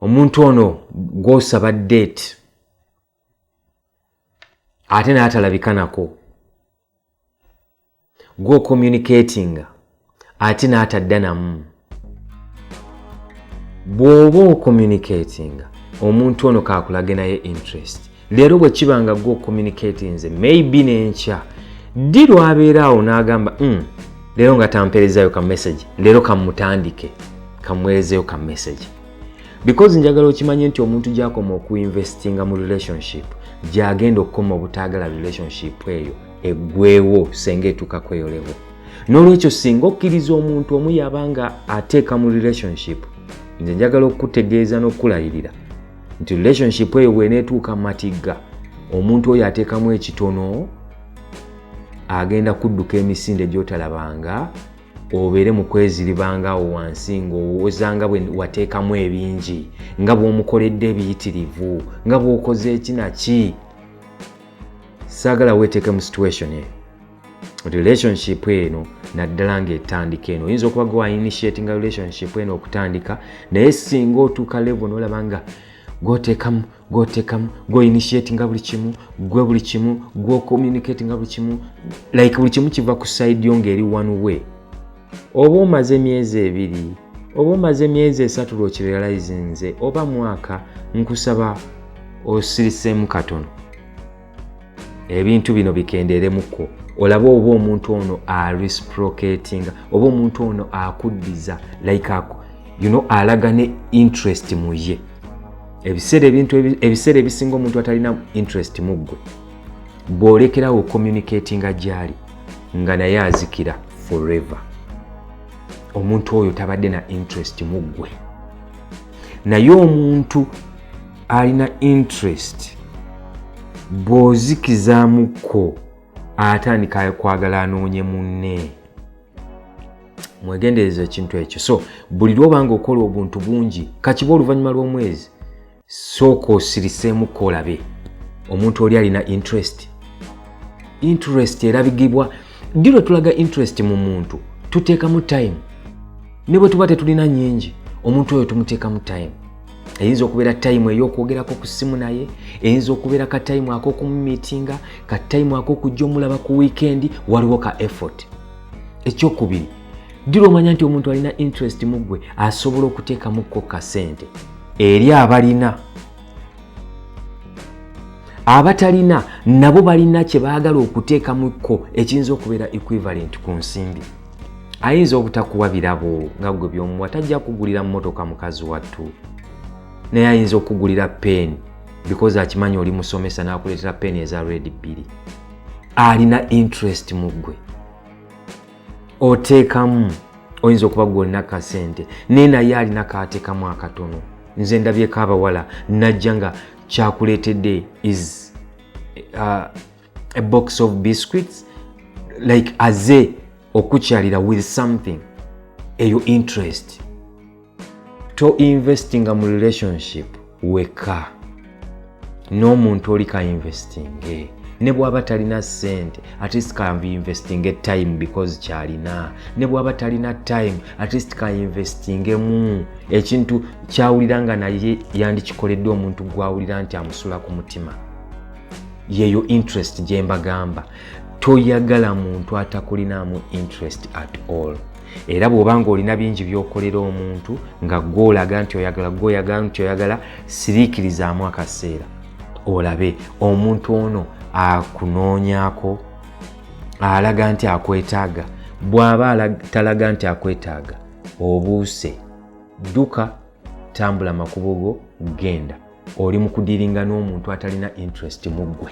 omuntu ono gw'osaba date ate n'atalabika nako, gwo communicating ate n'atadda namu. Bw'oba ocommunicating omuntu ono kakulage naye interest. Leero bwe kibanga gwo communicating nze maybe n'enkya ddi lwabeeraawo n'agamba leero nga tampeerezayo ka message, leero kamutandike kamwerezeyo ka message. Because njagala okimanye nti omuntu gy'akoma okuinvestinga mu relationship gy'agenda okukoma obutaagala relationship eyo eggweewo senga etuuka kweyolewo. N'olwekyo singa okkiriza omuntu omu yabanga ateeka mu relationship, nze njagala okutegeeza n'okulayirira nti relationship eyo bw'eneetuuka matigga, omuntu oyo ateekamu ekitono agenda kudduka emisinde gy'otalabanga, obeere mu kweziribanga awo wansi ng'owooza nga bwe wateekamu ebingi, nga bw'omukoledde ebiyitirivu, nga bw'okoze ekinaki. Saagala weeteeke mu situation eyo. Relationship eno naddala ng'etandika eno oyinza okuba gwe initiating relationship eno okutandika, naye singa otuuka level n'olaba nga gwoteekamu gwo initiating buli kimu, gwe buli kimu, gwo communicating buli kimu, like buli kimu kiva ku side yo ng'eri one way. Oba omaze emyezi 2, oba omaze emyezi 3 lw'okirealize nze, oba mwaka, nkusaba osiriseemu katono ebintu bino bikenderemuko, olaba oba omuntu ono reciprocating, oba omuntu ono akuddiza like alaga ne interest mu ye. Ebiseera ebisinga omuntu atalina interest mu ggwe, bw'olekerawo communicatinga gy'ali nga naye azikira forever. Omuntu oyo tabadde na interest mu ggwe. Naye omuntu alina interest bw'ozikizaamuko atandika kwagala anoonye munne. Mwegendereza ekintu ekyo. So buli lw'obanga okola obuntu bungi, kakiba oluvannyuma lw'omwezi, sooka osiriseemuko olabe omuntu oli alina interest. Interest erabigibwa ddi lwe tulaga interest mu muntu, tuteekamu time. Ne bwe tuba tetulina nnyingi, omuntu oyo tumuteekamu time. Eyinza okubeera time ey'okwogerako ku ssimu naye, eyinza okubeera ka time ak'okumumiitinga, ka time ak'okujja omulaba ku weekend, waliwo ka effort. Ekyokubiri, ddi lw'omanya nti omuntu alina interest mu ggwe, asobola okuteekamukko ka ssente eri abalina. Abatalina nabo balina kye baagala okuteekamukko ekiyinza okubeera equivalent ku nsimbi. Ayinza obutakuwa birabo nga gwe by'omuwa, tajja kugulira mmotoka mukazi wattu, naye ayinza okugulira pen because akimanya oli musomesa n'akuleetera pen eza red 2. Alina interest mu ggwe. Oteekamu, oyinza okuba gwe olina ka ssente naye naye alina kaateekamu akatono. Nze ndabyeko abawala najja nga kyakuleetedde is a box of biscuits, like aze okukyalira with something. Eyo interest. To investinga mu relationship weka n'omuntu oli ka investing ne bw'aba talina ssente, at least ka investing time because kyalina. Ne bw'aba talina time, at least ka investing mu ekintu kyawulira nga naye yandikikoledde omuntu gwawulira nti amusula ku mutima. Yeyo interest gye mbagamba. Toyagala muntu atakulinamu interest at all. Era bw'obanga olina bingi by'okolera omuntu nga gw'olaga nti oyagala, siriikirizaamu akaseera olabe omuntu ono akunoonyako, alaga nti akwetaaga. Bw'aba talaga nti akwetaaga, obuuse, dduka, tambula makubo go, genda. Oli mu kudiringa n'omuntu atalina interest mu ggwe.